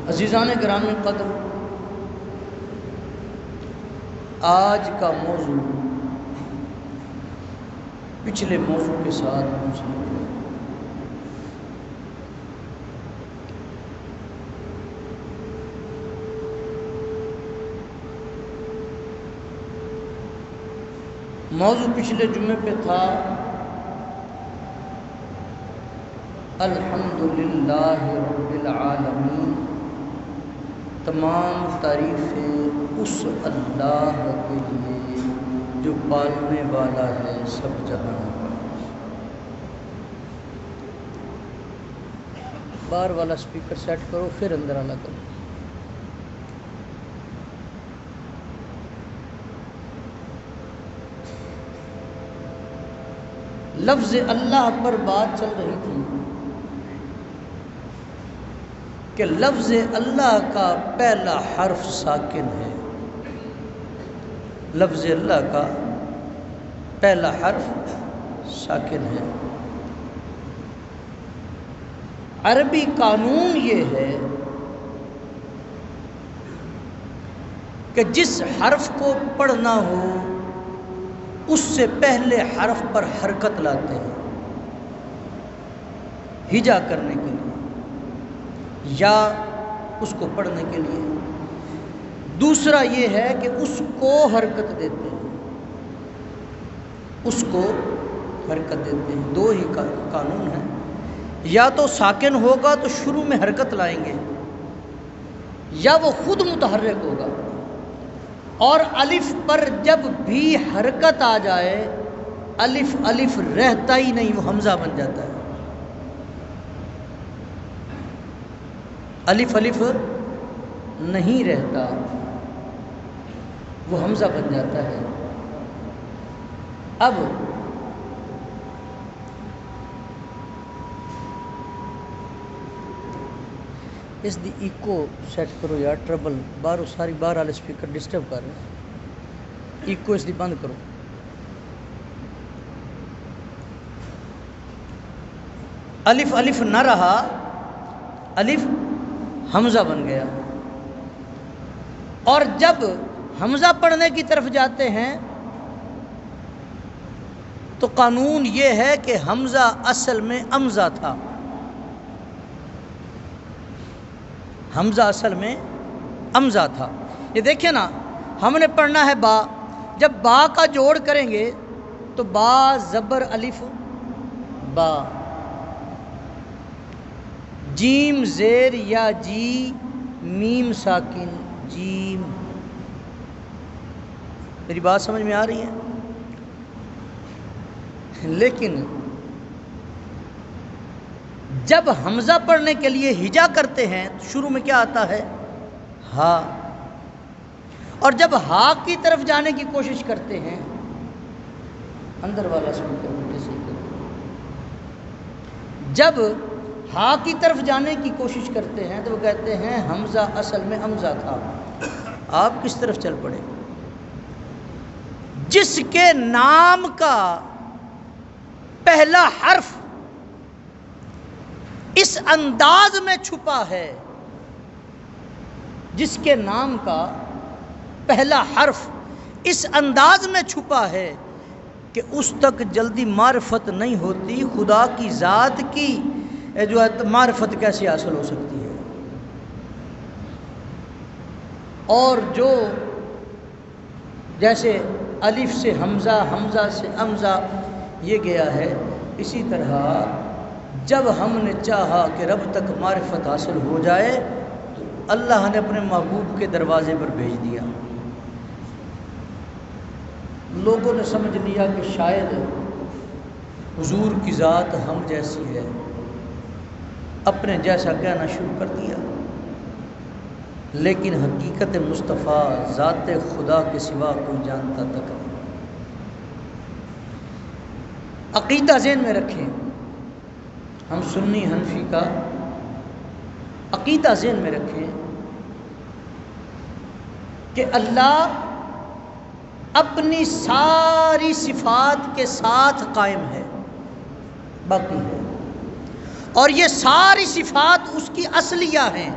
عزیزان گرامی قدر، آج کا موضوع پچھلے موضوع کے ساتھ منسلک ہے۔ موضوع پچھلے جمعے پہ تھا الحمدللہ رب العالمین، تمام تعریفیں اس اللہ کے لیے جو پالنے والا ہے سب جہان کا۔ باہر والا سپیکر سیٹ کرو، پھر اندر والا کرو۔ لفظ اللہ پر بات چل رہی تھی کہ لفظ اللہ کا پہلا حرف ساکن ہے۔ لفظ اللہ کا پہلا حرف ساکن ہے۔ عربی قانون یہ ہے کہ جس حرف کو پڑھنا ہو اس سے پہلے حرف پر حرکت لاتے ہیں ہجا کرنے کے لیے یا اس کو پڑھنے کے لیے۔ دوسرا یہ ہے کہ اس کو حرکت دیتے ہیں، اس کو حرکت دیتے ہیں۔ دو ہی قانون ہیں، یا تو ساکن ہوگا تو شروع میں حرکت لائیں گے، یا وہ خود متحرک ہوگا۔ اور الف پر جب بھی حرکت آ جائے الف الف رہتا ہی نہیں، وہ حمزہ بن جاتا ہے۔ الف الف نہیں رہتا، وہ حمزہ بن جاتا ہے۔ اب اس دی ایکو سیٹ کرو یار، ٹربل باہر ساری باہر والے سپیکر ڈسٹرب کر رہے ہیں۔ ایکو اس دی بند کرو۔ الف الف نہ رہا، الف حمزہ بن گیا۔ اور جب حمزہ پڑھنے کی طرف جاتے ہیں تو قانون یہ ہے کہ حمزہ اصل میں امزہ تھا۔ حمزہ اصل میں امزہ تھا۔ یہ دیکھیں نا، ہم نے پڑھنا ہے با، جب با کا جوڑ کریں گے تو با زبر الف با، جیم زیر یا جی میم ساکن جیم۔ میری بات سمجھ میں آ رہی ہے؟ لیکن جب حمزہ پڑھنے کے لیے ہجا کرتے ہیں تو شروع میں کیا آتا ہے؟ ہا۔ اور جب ہا کی طرف جانے کی کوشش کرتے ہیں، اندر والا سپیکر مجھے صحیح کرو، جب ہا کی طرف جانے کی کوشش کرتے ہیں تو وہ کہتے ہیں حمزہ اصل میں امزہ تھا۔ آپ کس طرف چل پڑے؟ جس کے نام کا پہلا حرف اس انداز میں چھپا ہے، جس کے نام کا پہلا حرف اس انداز میں چھپا ہے کہ اس تک جلدی معرفت نہیں ہوتی، خدا کی ذات کی جو ہے معرفت کیسے حاصل ہو سکتی ہے؟ اور جو جیسے الف سے حمزہ، حمزہ سے امزہ یہ گیا ہے، اسی طرح جب ہم نے چاہا کہ رب تک معرفت حاصل ہو جائے تو اللہ نے اپنے محبوب کے دروازے پر بھیج دیا۔ لوگوں نے سمجھ لیا کہ شاید حضور کی ذات ہم جیسی ہے، اپنے جیسا کہنا شروع کر دیا۔ لیکن حقیقت مصطفیٰ ذات خدا کے سوا کوئی جانتا تک نہیں۔ عقیدہ ذہن میں رکھیں، ہم سنی حنفی کا عقیدہ ذہن میں رکھیں کہ اللہ اپنی ساری صفات کے ساتھ قائم ہے، باقی ہے، اور یہ ساری صفات اس کی اصلیہ ہیں۔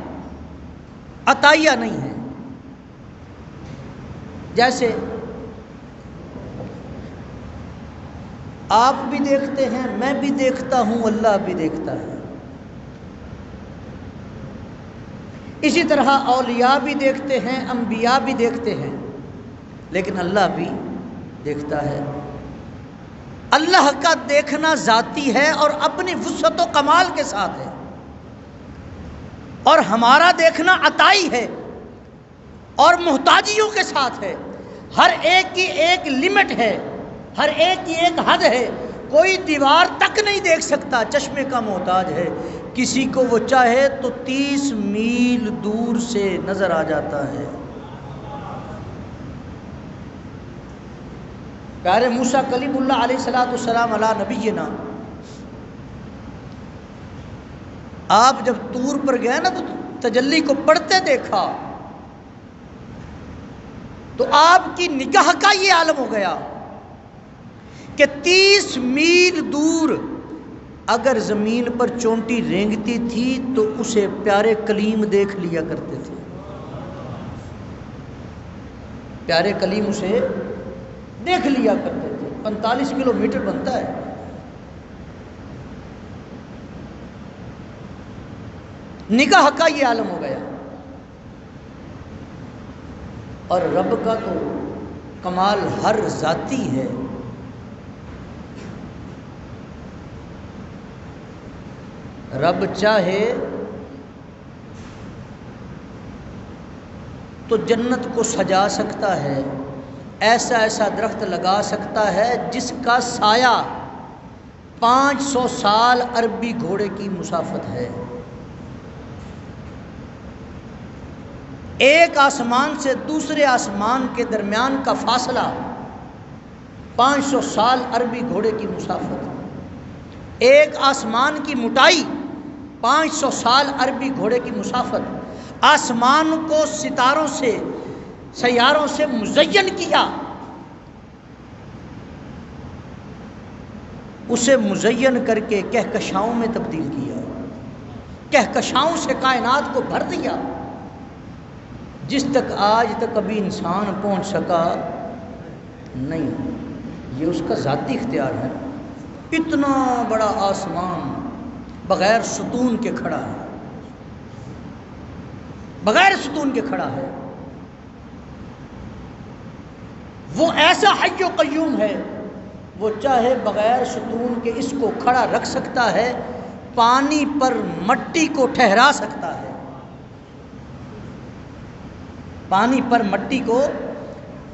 عطیہ نہیں ہے۔ جیسے آپ بھی دیکھتے ہیں، میں بھی دیکھتا ہوں، اللہ بھی دیکھتا ہے۔ اسی طرح اولیاء بھی دیکھتے ہیں، انبیاء بھی دیکھتے ہیں، لیکن اللہ بھی دیکھتا ہے۔ اللہ کا دیکھنا ذاتی ہے اور اپنی وسعت و کمال کے ساتھ ہے، اور ہمارا دیکھنا عطائی ہے اور محتاجیوں کے ساتھ ہے۔ ہر ایک کی ایک لمٹ ہے، ہر ایک کی ایک حد ہے۔ کوئی دیوار تک نہیں دیکھ سکتا، چشمے کا محتاج ہے۔ کسی کو وہ چاہے تو 30 میل دور سے نظر آ جاتا ہے۔ پیارے موسیٰ کلیم اللہ علیہ السلام علی نبینا، آپ جب طور پر گئے نا تو تجلی کو پڑھتے دیکھا تو آپ کی نگاہ کا یہ عالم ہو گیا کہ 30 میل دور اگر زمین پر چونٹی رینگتی تھی تو اسے پیارے کلیم دیکھ لیا کرتے تھے۔ پیارے کلیم اسے دیکھ لیا کرتے تھے۔ 45 کلومیٹر بنتا ہے۔ نگاہ کا یہ عالم ہو گیا، اور رب کا تو کمال ہر ذاتی ہے۔ رب چاہے تو جنت کو سجا سکتا ہے، ایسا ایسا درخت لگا سکتا ہے جس کا سایہ 500 سال عربی گھوڑے کی مسافت ہے۔ ایک آسمان سے دوسرے آسمان کے درمیان کا فاصلہ 500 سال عربی گھوڑے کی مسافت۔ ایک آسمان کی موٹائی 500 سال عربی گھوڑے کی مسافت۔ آسمان کو ستاروں سے، سیاروں سے مزین کیا، اسے مزین کر کے کہکشاؤں میں تبدیل کیا، کہکشاؤں سے کائنات کو بھر دیا، جس تک آج تک کبھی انسان پہنچ سکا نہیں۔ یہ اس کا ذاتی اختیار ہے۔ اتنا بڑا آسمان بغیر ستون کے کھڑا ہے، بغیر ستون کے کھڑا ہے۔ وہ ایسا حی و قیوم ہے، وہ چاہے بغیر ستون کے اس کو کھڑا رکھ سکتا ہے، پانی پر مٹی کو ٹھہرا سکتا ہے، پانی پر مٹی کو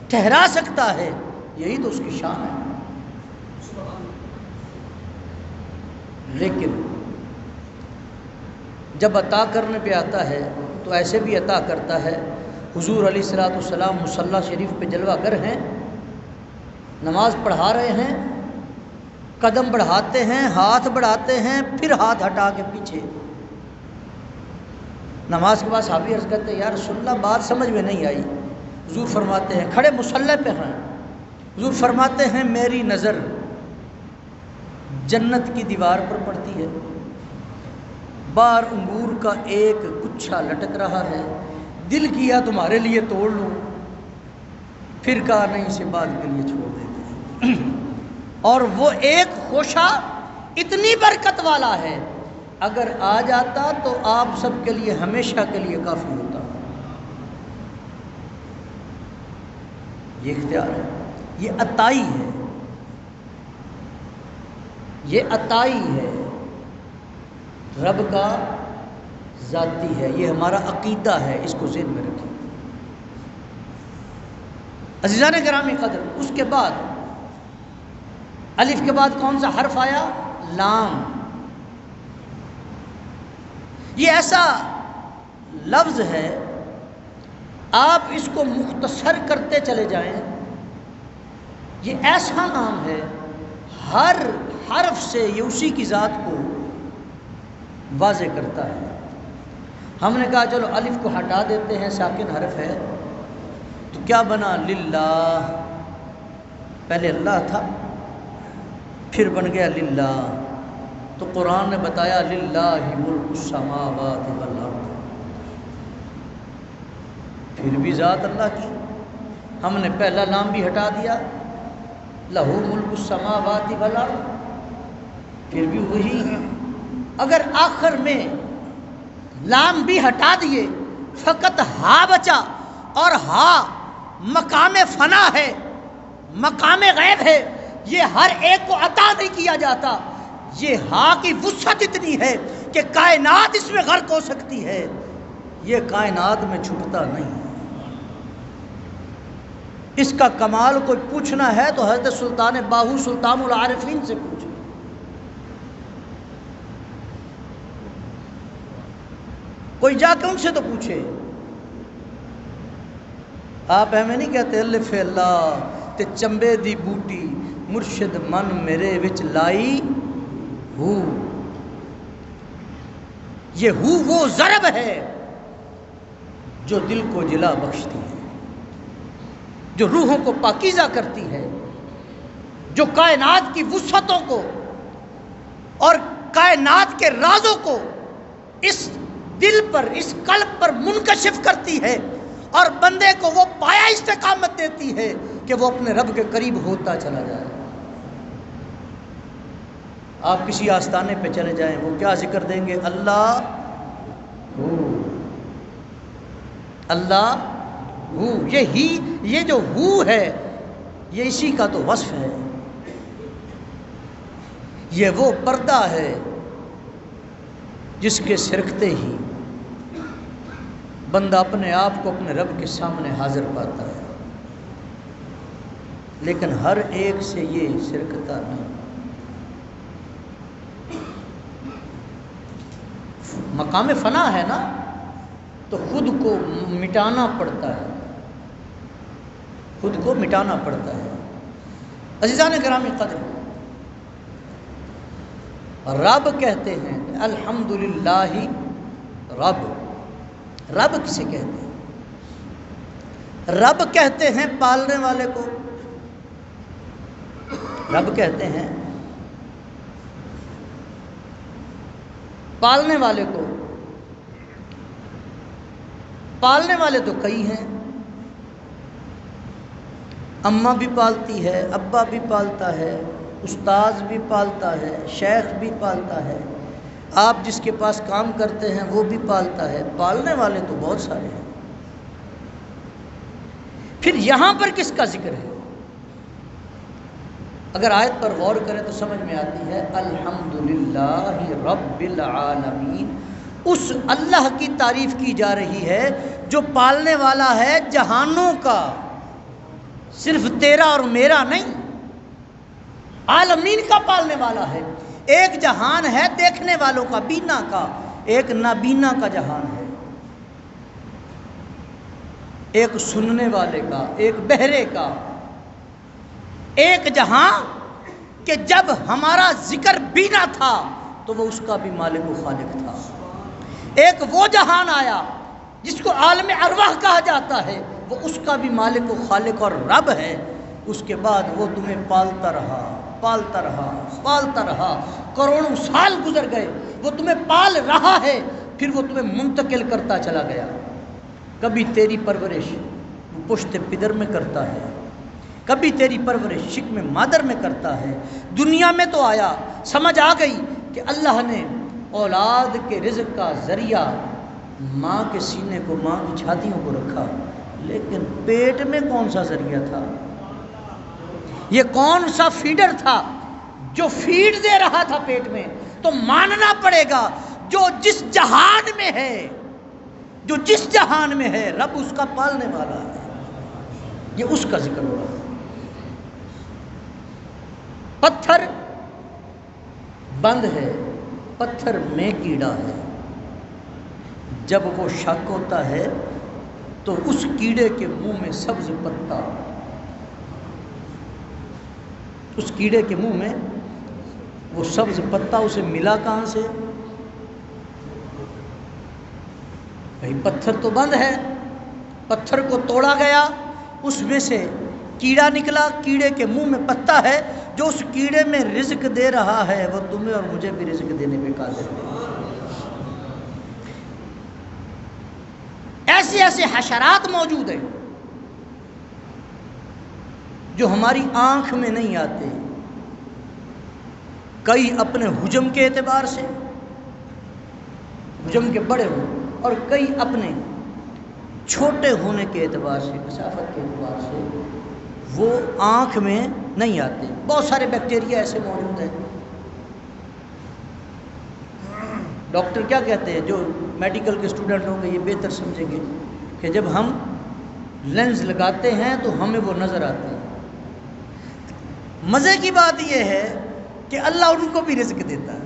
ٹھہرا سکتا ہے۔ یہی تو اس کی شان ہے۔ لیکن جب عطا کرنے پہ آتا ہے تو ایسے بھی عطا کرتا ہے۔ حضور علیہ الصلوۃ والسلام مصلی شریف پہ جلوہ گر ہیں، نماز پڑھا رہے ہیں، قدم بڑھاتے ہیں، ہاتھ بڑھاتے ہیں، پھر ہاتھ ہٹا کے پیچھے۔ نماز کے بعد صحابی عرض کرتے ہیں یا رسول اللہ بات سمجھ میں نہیں آئی۔ حضور فرماتے ہیں، کھڑے مصلی پہ ہیں، حضور فرماتے ہیں میری نظر جنت کی دیوار پر پڑتی ہے، باہر انگور کا ایک گچھا لٹک رہا ہے، دل کیا تمہارے لیے توڑ لوں، پھر کہا نہیں، اسے بعد کے لیے چھوڑ دیتے ہیں۔ اور وہ ایک خوشہ اتنی برکت والا ہے، اگر آ جاتا تو آپ سب کے لیے ہمیشہ کے لیے کافی ہوتا۔ یہ اختیار ہے، یہ عطائی ہے، یہ عطائی ہے، رب کا ذاتی ہے۔ یہ ہمارا عقیدہ ہے، اس کو ذہن میں رکھیں۔ عزیزان گرامی قدر، اس کے بعد الف کے بعد کون سا حرف آیا؟ لام۔ یہ ایسا لفظ ہے، آپ اس کو مختصر کرتے چلے جائیں، یہ ایسا نام ہے، ہر حرف سے یہ اسی کی ذات کو واضح کرتا ہے۔ ہم نے کہا چلو الف کو ہٹا دیتے ہیں، ساکن حرف ہے، تو کیا بنا؟ للہ۔ پہلے اللہ تھا، پھر بن گیا للہ۔ تو قرآن نے بتایا للہ ملک السماوات والارض، پھر بھی ذات اللہ کی. ہم نے پہلا لام بھی ہٹا دیا، لہو ملک السماوات والارض، پھر بھی وہی ہے. اگر آخر میں لام بھی ہٹا دیے، فقط ہا بچا، اور ہا مقام فنا ہے، مقام غیب ہے، یہ ہر ایک کو عطا نہیں کیا جاتا. یہ ہا کی وسعت اتنی ہے کہ کائنات اس میں غرق ہو سکتی ہے، یہ کائنات میں چھپتا نہیں. اس کا کمال کوئی پوچھنا ہے تو حضرت سلطان باہو سلطان العارفین سے پوچھو. کوئی جا کے ان سے تو پوچھے. آپ ہمیں نہیں کہتے الف اللہ تے چمبے دی بوٹی مرشد من میرے وچ لائی ہو. یہ ہو وہ ضرب ہے جو دل کو جلا بخشتی ہے، جو روحوں کو پاکیزہ کرتی ہے، جو کائنات کی وسعتوں کو اور کائنات کے رازوں کو اس دل پر، اس قلب پر منکشف کرتی ہے، اور بندے کو وہ پایا استقامت دیتی ہے کہ وہ اپنے رب کے قریب ہوتا چلا جائے. آپ کسی آستانے پہ چلے جائیں، وہ کیا ذکر دیں گے؟ اللہ ہو، اللہ ہو. یہ جو ہو ہے یہ اسی کا تو وصف ہے. یہ وہ پردہ ہے جس کے سرکتے ہی بندہ اپنے آپ کو اپنے رب کے سامنے حاضر پاتا ہے. لیکن ہر ایک سے یہ سرکتا نہیں. مقام فنا ہے نا، تو خود کو مٹانا پڑتا ہے، خود کو مٹانا پڑتا ہے. عزیزان گرامی قدر، رب کہتے ہیں الحمدللہ رب. رب کسے کہتے ہیں؟ رب کہتے ہیں پالنے والے کو. رب کہتے ہیں پالنے والے کو. پالنے والے تو کئی ہیں، اماں بھی پالتی ہے، ابا بھی پالتا ہے، استاذ بھی پالتا ہے، شیخ بھی پالتا ہے، آپ جس کے پاس کام کرتے ہیں وہ بھی پالتا ہے. پالنے والے تو بہت سارے ہیں. پھر یہاں پر کس کا ذکر ہے؟ اگر آیت پر غور کریں تو سمجھ میں آتی ہے الحمدللہ رب العالمین. اس اللہ کی تعریف کی جا رہی ہے جو پالنے والا ہے جہانوں کا، صرف تیرا اور میرا نہیں، عالمین کا پالنے والا ہے. ایک جہان ہے دیکھنے والوں کا، بینا کا، ایک نابینا کا جہان ہے، ایک سننے والے کا، ایک بہرے کا. ایک جہاں کہ جب ہمارا ذکر بینا تھا تو وہ اس کا بھی مالک و خالق تھا. ایک وہ جہان آیا جس کو عالم ارواح کہا جاتا ہے، وہ اس کا بھی مالک و خالق اور رب ہے. اس کے بعد وہ تمہیں پالتا رہا، پالتا رہا، پالتا رہا. کروڑوں سال گزر گئے، وہ تمہیں پال رہا ہے، پھر وہ تمہیں منتقل کرتا چلا گیا. کبھی تیری پرورش پشت پدر میں کرتا ہے، کبھی تیری پرورش شکم مادر میں کرتا ہے. دنیا میں تو آیا، سمجھ آ گئی کہ اللہ نے اولاد کے رزق کا ذریعہ ماں کے سینے کو، ماں کی چھاتیوں کو رکھا، لیکن پیٹ میں کون سا ذریعہ تھا؟ یہ کون سا فیڈر تھا جو فیڈ دے رہا تھا پیٹ میں؟ تو ماننا پڑے گا جو جس جہان میں ہے، جو جس جہان میں ہے، رب اس کا پالنے والا ہے. یہ اس کا ذکر ہو رہا ہے. پتھر بند ہے، پتھر میں کیڑا ہے. جب وہ شک ہوتا ہے تو اس کیڑے کے منہ میں سبز پتا، اس کیڑے کے منہ میں وہ سبز پتا اسے ملا کہاں سے؟ بھئی پتھر تو بند ہے، پتھر کو توڑا گیا، اس میں سے کیڑا نکلا، کیڑے کے منہ میں پتا ہے. جو اس کیڑے میں رزق دے رہا ہے وہ تمہیں اور مجھے بھی رزق دینے پہ قادر ہے. ایسے ایسے حشرات موجود ہیں جو ہماری آنکھ میں نہیں آتے، کئی اپنے حجم کے اعتبار سے، حجم کے بڑے ہوں، اور کئی اپنے چھوٹے ہونے کے اعتبار سے، کثافت کے اعتبار سے وہ آنکھ میں نہیں آتے۔ بہت سارے بیکٹیریا ایسے موجود ہیں۔ ڈاکٹر کیا کہتے ہیں، جو میڈیکل کے اسٹوڈنٹ ہوں گے یہ بہتر سمجھیں گے کہ جب ہم لینز لگاتے ہیں تو ہمیں وہ نظر آتے ہیں۔ مزے کی بات یہ ہے کہ اللہ ان کو بھی رزق دیتا ہے،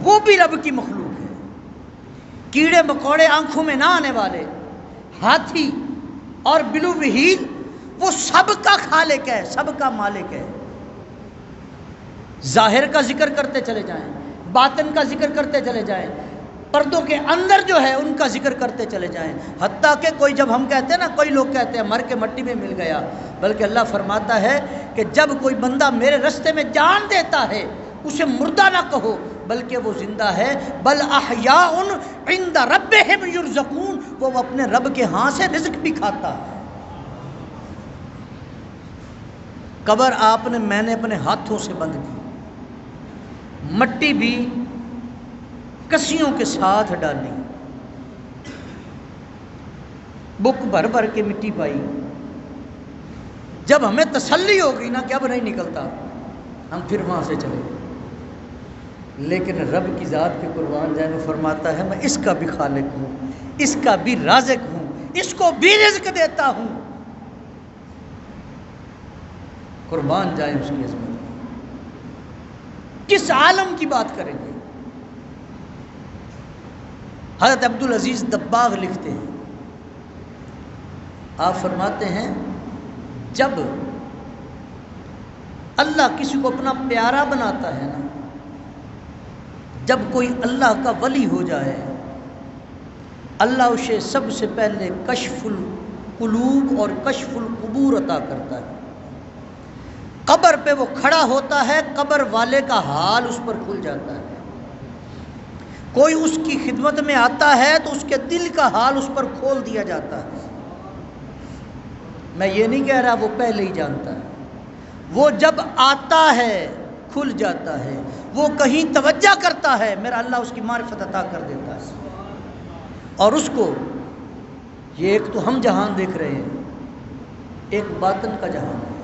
وہ بھی رب کی مخلوق ہے۔ کیڑے مکوڑے آنکھوں میں نہ آنے والے، ہاتھی اور بلو بہیل، وہ سب کا خالق ہے، سب کا مالک ہے۔ ظاہر کا ذکر کرتے چلے جائیں، باطن کا ذکر کرتے چلے جائیں، پردوں کے اندر جو ہے ان کا ذکر کرتے چلے جائیں، حتیٰ کہ کوئی جب ہم کہتے ہیں نا، کوئی لوگ کہتے ہیں مر کے مٹی میں مل گیا، بلکہ اللہ فرماتا ہے کہ جب کوئی بندہ میرے رستے میں جان دیتا ہے اسے مردہ نہ کہو بلکہ وہ زندہ ہے، بل احیاء عند ربہم یرزقون، وہ اپنے رب کے ہاں سے رزق بھی کھاتا ہے۔ قبر میں نے اپنے ہاتھوں سے بند کی، مٹی بھی کسیوں کے ساتھ ڈالی، بک بھر بھر کے مٹی پائی۔ جب ہمیں تسلی ہوگی نا کہ اب نہیں نکلتا، ہم پھر وہاں سے چلے۔ لیکن رب کی ذات کے قربان جائیں، وہ فرماتا ہے میں اس کا بھی خالق ہوں، اس کا بھی رازق ہوں، اس کو بھی رزق دیتا ہوں۔ قربان جائیں اس کی عظمت۔ کس عالم کی بات کریں گے؟ حضرت عبدالعزیز دباغ لکھتے ہیں، آپ فرماتے ہیں جب اللہ کسی کو اپنا پیارا بناتا ہے نا، جب کوئی اللہ کا ولی ہو جائے، اللہ اسے سب سے پہلے کشف القلوب اور کشف القبور عطا کرتا ہے۔ قبر پہ وہ کھڑا ہوتا ہے، قبر والے کا حال اس پر کھل جاتا ہے۔ کوئی اس کی خدمت میں آتا ہے تو اس کے دل کا حال اس پر کھول دیا جاتا ہے۔ میں یہ نہیں کہہ رہا وہ پہلے ہی جانتا ہے، وہ جب آتا ہے کھل جاتا ہے، وہ کہیں توجہ کرتا ہے، میرا اللہ اس کی معرفت عطا کر دیتا ہے، اور اس کو یہ ایک تو ہم جہان دیکھ رہے ہیں، ایک باطن کا جہان ہے،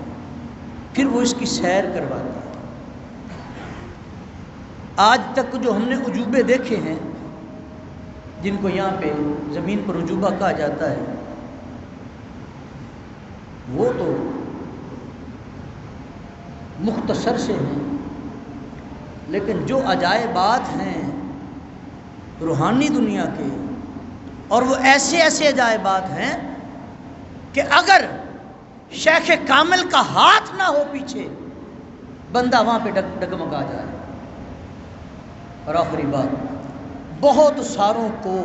پھر وہ اس کی سیر کرواتا ہے۔ آج تک جو ہم نے عجوبے دیکھے ہیں، جن کو یہاں پہ زمین پر عجوبہ کہا جاتا ہے، وہ تو مختصر سے ہیں، لیکن جو عجائبات ہیں روحانی دنیا کے، اور وہ ایسے ایسے عجائبات ہیں کہ اگر شیخ کامل کا ہاتھ نہ ہو پیچھے، بندہ وہاں پہ ڈگمگا جائے۔ اور آخری بات، بہت ساروں کو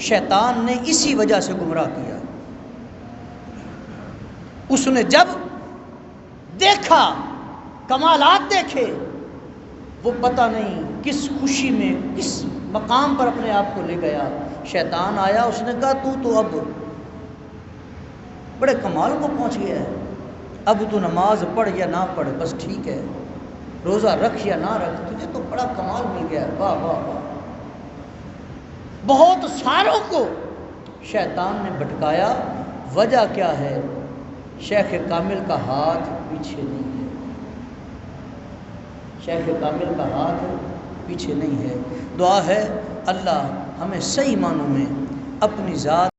شیطان نے اسی وجہ سے گمراہ کیا۔ اس نے جب دیکھا، کمالات دیکھے، وہ پتہ نہیں کس خوشی میں کس مقام پر اپنے آپ کو لے گیا، شیطان آیا، اس نے کہا تو اب بڑے کمال کو پہنچ گیا ہے، اب تو نماز پڑھ یا نہ پڑھ بس ٹھیک ہے، روزہ رکھ یا نہ رکھ، تجھے تو بڑا کمال مل گیا، واہ واہ واہ۔ بہت ساروں کو شیطان نے بھٹکایا، وجہ کیا ہے؟ شیخ کامل کا ہاتھ پیچھے نہیں ہے، شیخ کامل کا ہاتھ پیچھے نہیں ہے۔ دعا ہے اللہ ہمیں صحیح معنوں میں اپنی ذات